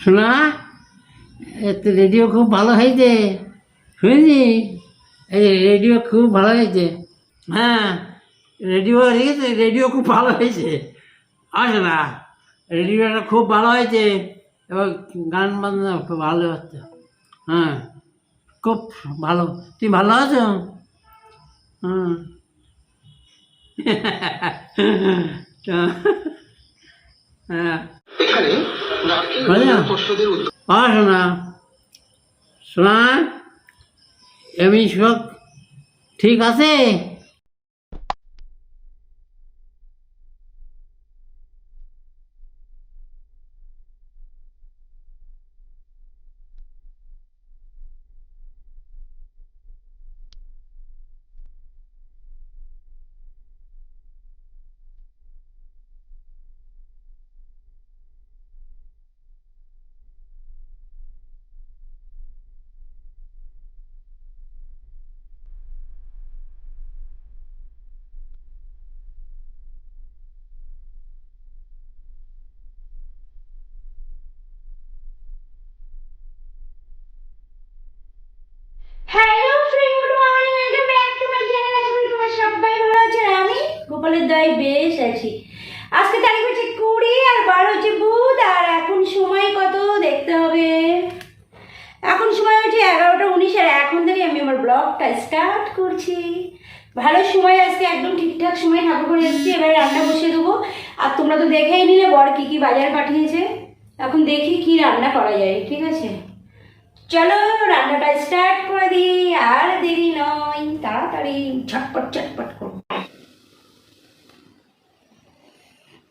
শোনা, রেডিও খুব ভালো হয়েছে, শুনেছি এই রেডিও খুব ভালো হয়েছে। হ্যাঁ, রেডিও রেখেছে, রেডিও খুব ভালো হয়েছে। আসো না, রেডিওটা খুব ভালো হয়েছে, এবার গান বাজনা খুব ভালো হচ্ছে। হ্যাঁ, খুব ভালো। তুমি ভালো আছো? হুম। হ্যাঁ, শোনা শোনা, এমনি সব ঠিক আছে? Hello friend, good morning, welcome back to my channel. আশা করি তোমরা সবাই ভালো আছেন। আমি গোপালের দয়ায় বেশ আছি। আজকে তারিখ হচ্ছে 20 আর 12 হচ্ছে বুধ। আর এখন সময় কত দেখতে হবে। এখন সময় হচ্ছে 11:19 আর এখন থেকে আমি আমার ব্লগটা স্টার্ট করছি। ভালো সময়, আজকে একদম ঠিকঠাক সময় ঠাকুর করে এসেছি। এবার রান্না বসিয়ে দেবো। আর তোমরা তো দেখেই নিলে বর কী কী বাজার পাঠিয়েছে। এখন দেখি কি রান্না করা যায়, ঠিক আছে? চলো রান্নাটা স্টার্ট করে দিই, আর দেরি নয়, তাড়াতাড়ি ঝটপট ঝটপট করো।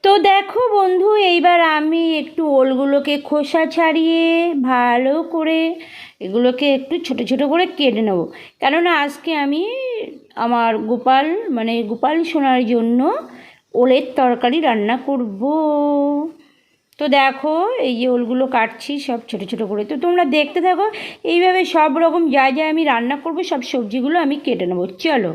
তো দেখো বন্ধু, এইবার আমি একটু ওলগুলোকে খোসা ছাড়িয়ে ভালো করে এগুলোকে একটু ছোট ছোট করে কেটে নেব। কেননা আজকে আমি আমার গোপাল সোনার জন্য ওলের তরকারি রান্না করব। তো দেখো এই যে ওলগুলো কাটছি সব ছোট ছোট করে। তো তোমরা দেখতে থাকো, এইভাবে সব রকম যা যা আমি রান্না করব সব সবজিগুলো আমি কেটে নেবো। চলো।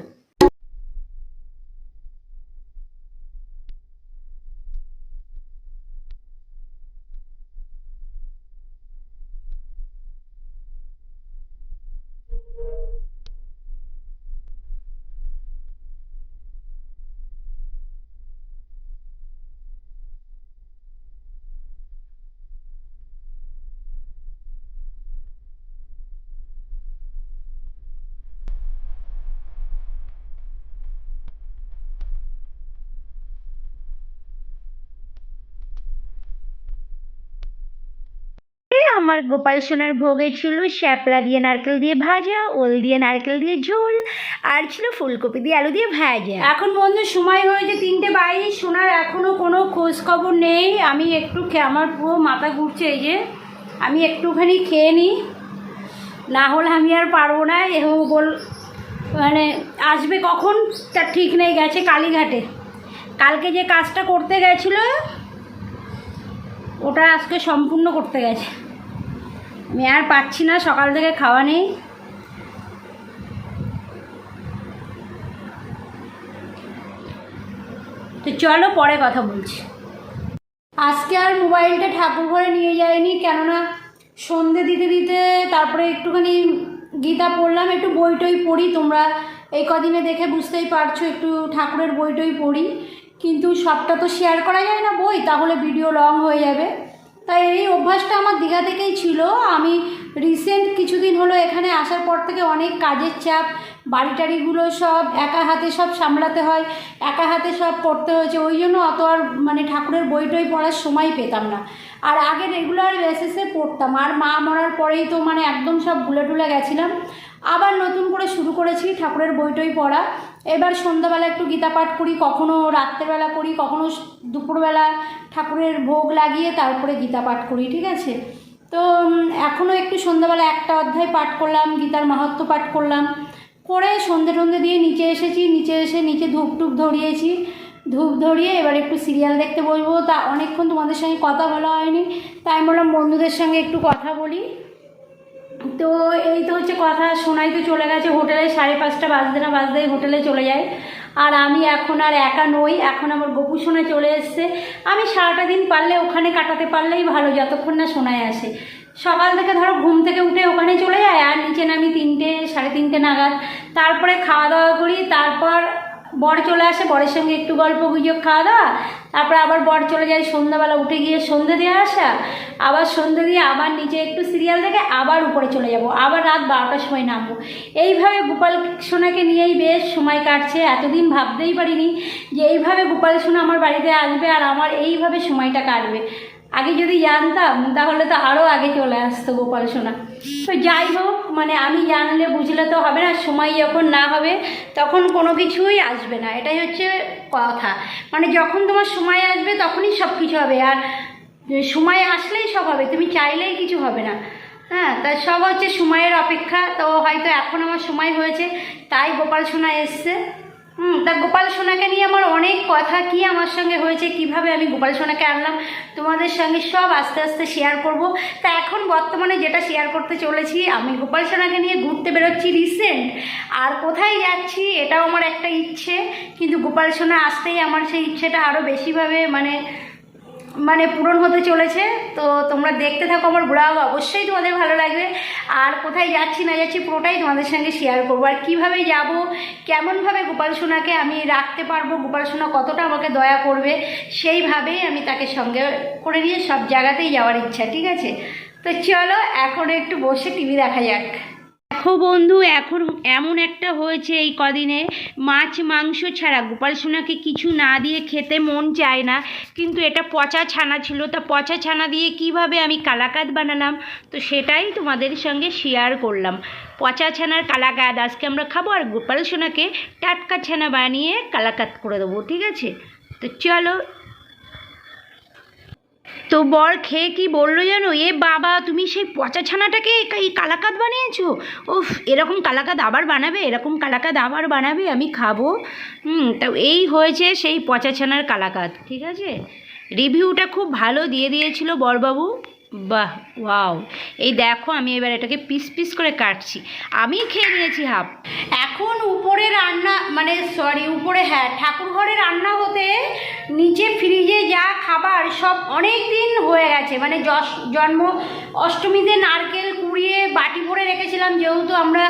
আমার গোপাল সোনার ভোগে ছিল শ্যাপলা দিয়ে নারকেল দিয়ে ভাজা, ওল দিয়ে নারকেল দিয়ে ঝোল, আর ছিল ফুলকপি দিয়ে আলু দিয়ে ভাজা। এখন বন্ধু সময় হয়েছে 3:22, সোনার এখনো কোনো খোঁজ খবর নেই। আমি একটু আমার পুরো মাথা ঘুরছে, এই যে আমি একটুখানি খেয়ে নিই, না হলে আমি আর পারবো না। মানে আসবে কখন তার ঠিক নেই। গেছে কালীঘাটে, কালকে যে কাজটা করতে গেছিলো ওটা আজকে সম্পূর্ণ করতে গেছে। আমি আর পাচ্ছি না, সকাল থেকে খাওয়া নেই। তো চলো পরে কথা বলছি। আজকে আর মোবাইলটা ঠাকুর ঘরে নিয়ে যাইনি, কেননা সন্ধে দিতে দিতে তারপরে একটুখানি গীতা পড়লাম, একটু বই টই পড়ি। তোমরা এই কদিনে দেখে বুঝতেই পারছো একটু ঠাকুরের বই টই পড়ি, কিন্তু সবটা তো শেয়ার করা যায় না বই, তাহলে ভিডিও লং হয়ে যাবে। তাই এই অভ্যাসটা আমার দীঘা থেকেই ছিল। আমি রিসেন্ট কিছুদিন হলো এখানে আসার পর থেকে অনেক কাজের চাপ, বাড়ি টাড়িগুলো সব একা হাতে সব সামলাতে হয়, একা হাতে সব করতে হয়েছে। ওই জন্য অত আর মানে ঠাকুরের বই টই পড়ার সময় পেতাম না। আর আগে রেগুলার বেসিসে পড়তাম, আর মা মরার পরেই তো মানে একদম সব ভুলে টুলে গেছিলাম। আবার নতুন করে শুরু করেছি ঠাকুরের বই টই পড়া। এবার সন্ধ্যাবেলা একটু গীতা পাঠ করি, কখনো রাত্রেবেলা করি, কখনো দুপুরবেলা ঠাকুরের ভোগ লাগিয়ে তারপরে গীতা পাঠ করি, ঠিক আছে? তো এখনও একটু সন্ধ্যাবেলা একটা অধ্যায় পাঠ করলাম, গীতার মাহাত্ম্য পাঠ করলাম, করে সন্ধে টন্ধে দিয়ে নিচে এসেছি। নিচে এসে নিচে ধূপ টুপ ধরিয়েছি, ধূপ ধরিয়ে এবার একটু সিরিয়াল দেখতে বসবো। তা অনেকক্ষণ তোমাদের সঙ্গে কথা বলা হয়নি, তাই আমি বললাম বন্ধুদের সঙ্গে একটু কথা বলি। তো এই তো হচ্ছে কথা। সোনাই তো চলে গেছে হোটেলে, 5:30 বাজতে না বাজতেই হোটেলে চলে যায়। আর আমি এখন আর একা নই, এখন আমার গোপু সোনা চলে এসছে। আমি সারাটা দিন পারলে ওখানে কাটাতে পারলেই ভালো, যতক্ষণ না সোনায় আসে। সকাল থেকে ধরো ঘুম থেকে উঠে ওখানে চলে যায়, আর নিচে নামি 3টে 3:30 নাগাদ, তারপরে খাওয়া দাওয়া করি, তারপর বর চলে আসে, বরের সঙ্গে একটু গল্প গুজব, খাওয়া দাওয়া, তারপরে আবার বর চলে যায় সন্ধ্যাবেলা, উঠে গিয়ে সন্ধে দিয়ে আসা, আবার সন্ধে দিয়ে আবার নিচে একটু সিরিয়াল দেখে আবার উপরে চলে যাব, আবার রাত 12টার সময় নামবো। এইভাবে গোপাল সোনাকে নিয়েই বেশ সময় কাটছে। এতদিন ভাবতেই পারিনি যে এইভাবে গোপাল সোনা আমার বাড়িতে আসবে আর আমার এইভাবে সময়টা কাটবে। আগে যদি জানতাম তাহলে তো আরও আগে চলে আসতো গোপাল সোনা। তো যাই হোক, মানে আমি জানলে বুঝলে তো হবে না, সময় যখন না হবে তখন কোনো কিছুই আসবে না, এটাই হচ্ছে কথা। মানে যখন তোমার সময় আসবে তখনই সব কিছু হবে, আর সময় আসলেই সব হবে, তুমি চাইলেই কিছু হবে না। হ্যাঁ, তা সব হচ্ছে সময়ের অপেক্ষা। তো হয়তো এখন আমার সময় হয়েছে, তাই গোপাল সোনা এসছে। তা গোপাল সোনাকে নিয়ে আমার অনেক কথা, কি আমার সঙ্গে হয়েছে, কিভাবে আমি গোপাল সোনাকে আনলাম, তোমাদের সঙ্গে সব আস্তে আস্তে শেয়ার করব। তা এখন বর্তমানে যেটা শেয়ার করতে চলেছি, আমি গোপাল সোনাকে নিয়ে ঘুরতে বেরোচ্ছি রিসেন্ট, আর কোথায় যাচ্ছি এটাও আমার একটা ইচ্ছে, কিন্তু গোপাল সোনা আসতেই আমার সেই ইচ্ছেটা আরও বেশিভাবে মানে পূরণ হতে চলেছে। তো তোমরা দেখতে থাকো আমার ব্লগ, অবশ্যই তোমাদের ভালো লাগবে। আর কোথায় যাচ্ছি না যাচ্ছি পুরোটাই তোমাদের সঙ্গে শেয়ার করবো, আর কীভাবে যাব, কেমনভাবে গোপাল সোনাকে আমি রাখতে পারবো, গোপাল সোনা কতটা আমাকে দয়া করবে, সেইভাবেই আমি তাকে সঙ্গে করে নিয়ে সব জায়গাতেই যাওয়ার ইচ্ছা। ঠিক আছে, তো চলো এখন একটু বসে টিভি দেখা যাক। দেখো বন্ধু, এখন এমন একটা হয়েছে এই কদিনে, মাছ মাংস ছাড়া গোপাল সোনাকে কিছু না দিয়ে খেতে মন চায় না। কিন্তু এটা পচা ছানা ছিল, তা পচা ছানা দিয়ে কিভাবে আমি কালাকাদ বানালাম, তো সেটাই তোমাদের সঙ্গে শেয়ার করলাম। পচা ছানার কালাকাদ আজকে আমরা খাবো, আর গোপাল সোনাকে টাটকা ছানা বানিয়ে কালাকাদ করে দেবো। ঠিক আছে, তো চলো। তো বর খেয়ে কি বললো জানো, এ বাবা তুমি সেই পচা ছানাটাকে এই কালাকাদ বানিয়েছো, উফ এরকম কালাকাদ আবার বানাবে, এরকম কালাকাদ আবার বানাবে, আমি খাবো। তো এই হয়েছে সেই পচা ছানার কালাকাদ। ঠিক আছে, রিভিউটা খুব ভালো দিয়ে দিয়েছিল বরবাবু। বাহ, ওয়াও। এই দেখো আমি এবার এটাকে পিস পিস করে কাটছি, আমি খেয়ে নিয়েছি হাফ। এখন উপরে রান্না, মানে সরি উপরে, হ্যাঁ ঠাকুর ঘরে রান্না হতে নিচে ফ্রিজে যা খাবার সব অনেক দিন হয়ে গেছে। মানে জন্ম অষ্টমীতে নারকেল কুড়িয়ে বাটি ভরে রেখেছিলাম, যেহেতু আমরা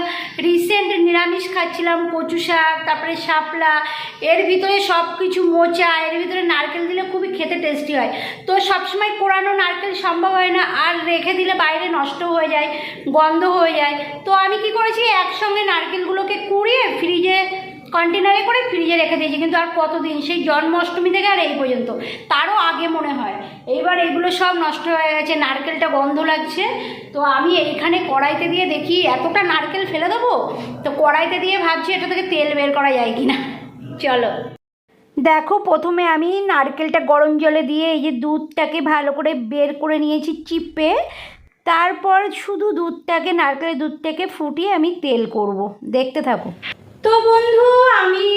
রিসেন্ট নিরামিষ খাচ্ছিলাম, কচু শাক, তারপরে শাপলা, এর ভিতরে সব কিছু মোচা, এর ভিতরে নারকেল দিলে খুবই খেতে টেস্টি হয়। তো সবসময় কোরানো নারকেল সম্ভব হয় না, আর রেখে দিলে বাইরে নষ্ট হয়ে যায়, গন্ধ হয়ে যায়। তো আমি কি করেছি, একসঙ্গে নারকেলগুলোকে কুড়িয়ে ফ্রিজে কন্টেনারে করে ফ্রিজে রেখে দিয়েছি। কিন্তু আর কতদিন, সেই জন্মাষ্টমী থেকে আর এই পর্যন্ত, তারও আগে মনে হয়। এইবার এগুলো সব নষ্ট হয়ে গেছে, নারকেলটা গন্ধ লাগছে। তো আমি এইখানে কড়াইতে দিয়ে দেখি এতটা নারকেল ফেলে দেবো, তো কড়াইতে দিয়ে ভাবছি এটা থেকে তেল বের করা যায় কি না। চলো দেখো, প্রথমে আমি নারকেলটা গরম জলে দিয়ে এই যে দুধটাকে ভালো করে বের করে নিয়েছি চিপে, তারপর শুধু দুধটাকে, নারকেলের দুধটাকে ফুটিয়ে আমি তেল করব, দেখতে থাকো। তো বন্ধু, আমি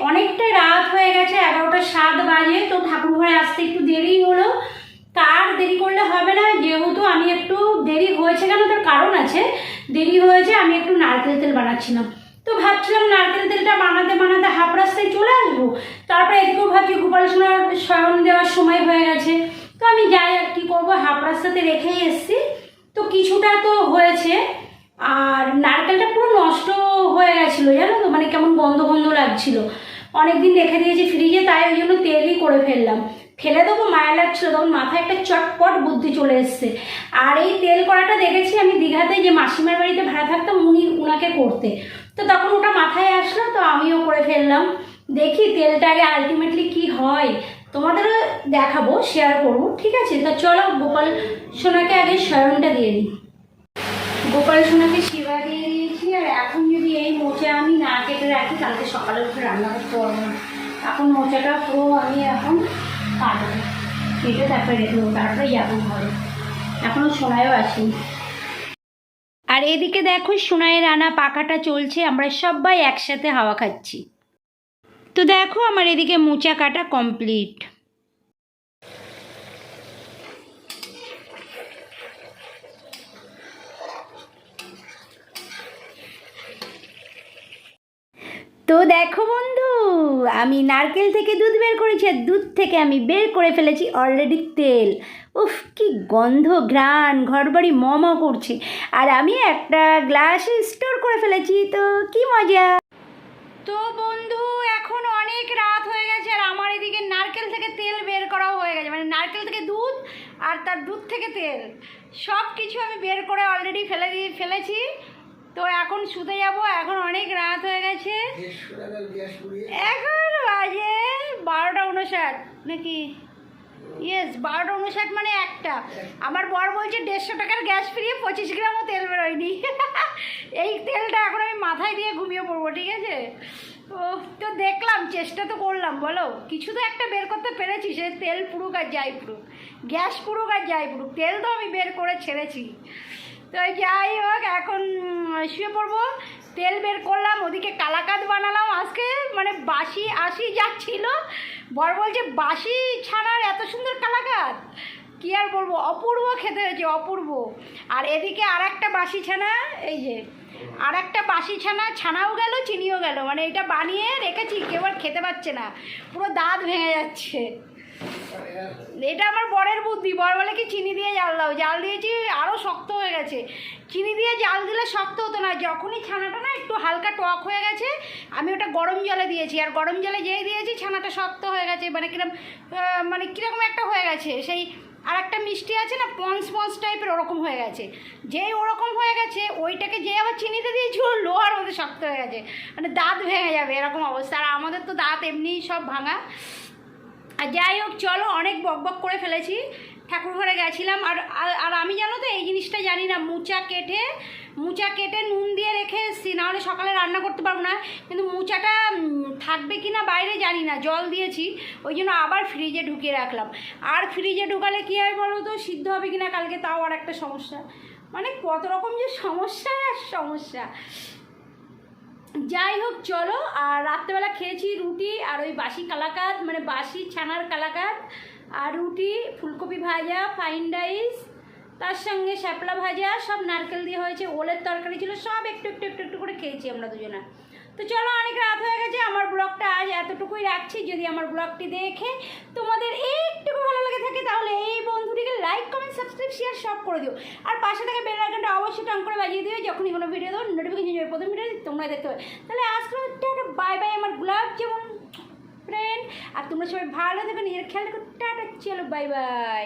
অনেকটা রাত হয়ে গেছে, 11টা 7 বাজে। তো ঠাকুর ঘরে আসতে একটু দেরি হলো, তার দেরি করলে হবে না, যেহেতু আমি একটু দেরি হয়েছে, কেন তার কারণ আছে, দেরি হয়েছে আমি একটু নারকেল তেল বানাচ্ছিলাম। তো ভাবছিলাম নারকেল তেলটা বানাতে বানাতে হাফ রাস্তায় চলে আসবো, তারপরে এদিকেও ভাবছি গোপাল সোনার শয়ন দেওয়ার সময় হয়ে গেছে। তো আমি যাই, আর কি করবো, হাফ রাস্তাতে রেখেই এসছি। তো কিছুটা তো হয়েছে, আর নারকেলটা পুরো নষ্ট হয়ে গেছিলো জানো তো, মানে কেমন গন্ধ গন্ধ লাগছিল। অনেকদিন রেখে দিয়েছি ফ্রিজে, তাই ওই জন্য তেলই করে ফেললাম। ফেলে দেবো মায়া লাগছিলো, তখন মাথায় একটা চটপট বুদ্ধি চলে এসছে। আর এই তেল করাটা দেখেছি আমি দীঘাতে, যে মাসিমার বাড়িতে ভাড়া থাকতাম উনাকে করতে, তো তখন ওটা মাথায় আসলো, তো আমিও করে ফেললাম। দেখি তেলটা আগে আলটিমেটলি কি হয় তোমাদেরও দেখাবো, শেয়ার করবো। ঠিক আছে, তো চলো গোপাল সোনাকে আগে শয়নটা দিয়ে দিই। গোপাল সোনাকে সেবা দিয়ে দিয়েছি, আর এখন যদি এই মোচা আমি না কেটে রাখি, কালকে সকালে উঠে রান্না করতে পারবো না। এখন মোচাটা পুরো আমি এখন কাটবো, কেটে তারপরে রেখে দেবো, তারপরে যাবো ঘরে। এখনও সোনায়ও আসেনি। আর এদিকে দেখো সোনাইয়ের আনা পাখাটা চলছে, আমরা সবাই একসাথে হাওয়া খাচ্ছি। তো দেখো আমার এদিকে মোচা কাটা কমপ্লিট। তো দেখো বন্ধু, আমি নারকেল থেকে দুধ বের করেছি আর দুধ থেকে আমি বের করে ফেলেছি অলরেডি তেল। উফ, কি গন্ধ, ঘ্রাণ, ঘরবাড়ি ম ম করছে। আর আমি একটা গ্লাসে স্টোর করে ফেলেছি, তো কি মজা। তো বন্ধু, এখন অনেক রাত হয়ে গেছে আর আমার এদিকে নারকেল থেকে তেল বের করাও হয়ে গেছে, মানে নারকেল থেকে দুধ আর তার দুধ থেকে তেল সব কিছু আমি বের করে অলরেডি ফেলেছি। তো এখন শুতে যাব, এখন অনেক রাত হয়ে গেছে, এখন বাজে 12:59 নাকি, ইয়েস 12:59 মানে একটা। আমার বর বলছে 150 টাকার গ্যাস ফিরিয়ে 25 গ্রামও তেল বেরোয়নি। এই তেলটা এখন আমি মাথায় দিয়ে ঘুমিয়ে পড়বো, ঠিক আছে। ও তো দেখলাম, চেষ্টা তো করলাম, বলো কিছু তো একটা বের করতে পেরেছি, সে তেল পুরুক আর যাই পুরুক, গ্যাস পুরুক আর যাই পুরুক, তেল তো আমি বের করে ছেড়েছি। তো যাই হোক, এখন শুয়ে পড়বো। তেল বের করলাম, ওদিকে কালাকাঁদ বানালাম আজকে, মানে বাসি আসি যাচ্ছিল। বর বলছে বাসি ছানার এত সুন্দর কালাকাঁদ, কী আর বলবো, অপূর্ব খেতে হয়েছে, অপূর্ব। আর এদিকে আর একটা বাসি ছানা, এই যে আর একটা বাসি ছানাও গেল, চিনিও গেল, মানে এটা বানিয়ে রেখেছি, কেউ আর খেতে পারছে না, পুরো দাঁত ভেঙে যাচ্ছে। এটা আমার বরের বুদ্ধি, বর বলে কি চিনি দিয়ে জাল দাও, জাল দিয়েছি আরও শক্ত হয়ে গেছে। চিনি দিয়ে জাল দিলে শক্ত হতো না, যখনই ছানাটা না একটু হালকা টক হয়ে গেছে আমি ওটা গরম জলে দিয়েছি, আর গরম জলে যেই দিয়েছি ছানাটা শক্ত হয়ে গেছে, মানে কীরকম একটা হয়ে গেছে, সেই আর একটা মিষ্টি আছে না পঞ্চ টাইপের, ওরকম হয়ে গেছে। যেই ওরকম হয়ে গেছে ওইটাকে যে আবার চিনিতে দিয়েছি ওর লোহার মধ্যে শক্ত হয়ে গেছে, মানে দাঁত ভেঙে যাবে এরকম অবস্থা। আর আমাদের তো দাঁত এমনিই সব ভাঙা। আর যাই হোক, চলো, অনেক বকবক করে ফেলেছি, ঠাকুর ঘরে গেছিলাম। আর আমি জানো তো এই জিনিসটা জানি না, মুচা কেটে নুন দিয়ে রেখে এসেছি, নাহলে সকালে রান্না করতে পারবো না। কিন্তু মুচাটা থাকবে কি না বাইরে জানি না, জল দিয়েছি, ওই জন্য আবার ফ্রিজে ঢুকিয়ে রাখলাম। আর ফ্রিজে ঢুকালে কী হয় বলো তো, সিদ্ধ হবে কি না কালকে, তাও আর একটা সমস্যা, মানে কত রকম যে সমস্যা আর সমস্যা। যাই হোক, চলো। আর রাত্রেবেলা খেয়েছি রুটি আর ওই বাসি কালাকাঁদ, মানে বাসি ছানার কালাকাঁদ আর রুটি, ফুলকপি ভাজা, ফ্রাইড রাইস, তার সঙ্গে শ্যাপলা ভাজা, সব নারকেল দিয়ে হয়েছে, ওলের তরকারি ছিল, সব একটু একটু একটু একটু করে খেয়েছি আমরা দুজনা। তো চলো, অনেক রাত হয়ে গেছে, আমার ব্লগটা আজ এতটুকুই রাখছি। যদি আমার ব্লগটি দেখে তোমাদের একটুকু ভালো লাগে থাকে তাহলে এই বন্ধুটিকে লাইক, কমেন্ট, সাবস্ক্রাইব, শেয়ার সব করে দিও। আর পাশে থেকে বেল আইকনটা অবশ্যই টান করে বাজিয়ে দিও, যখনই কোনো ভিডিও দেবো নোটিফিকেশন যাবে, প্রথম ভিডিও তোমরা দেখতে হবে। তাহলে আজকে টাটা বাই বাই আমার ব্লগ যেমন ফ্রেন্ড, আর তোমরা সবাই ভালো থেকো, নিজের খেয়াল রেখো, টাটা, চলো বাই বাই।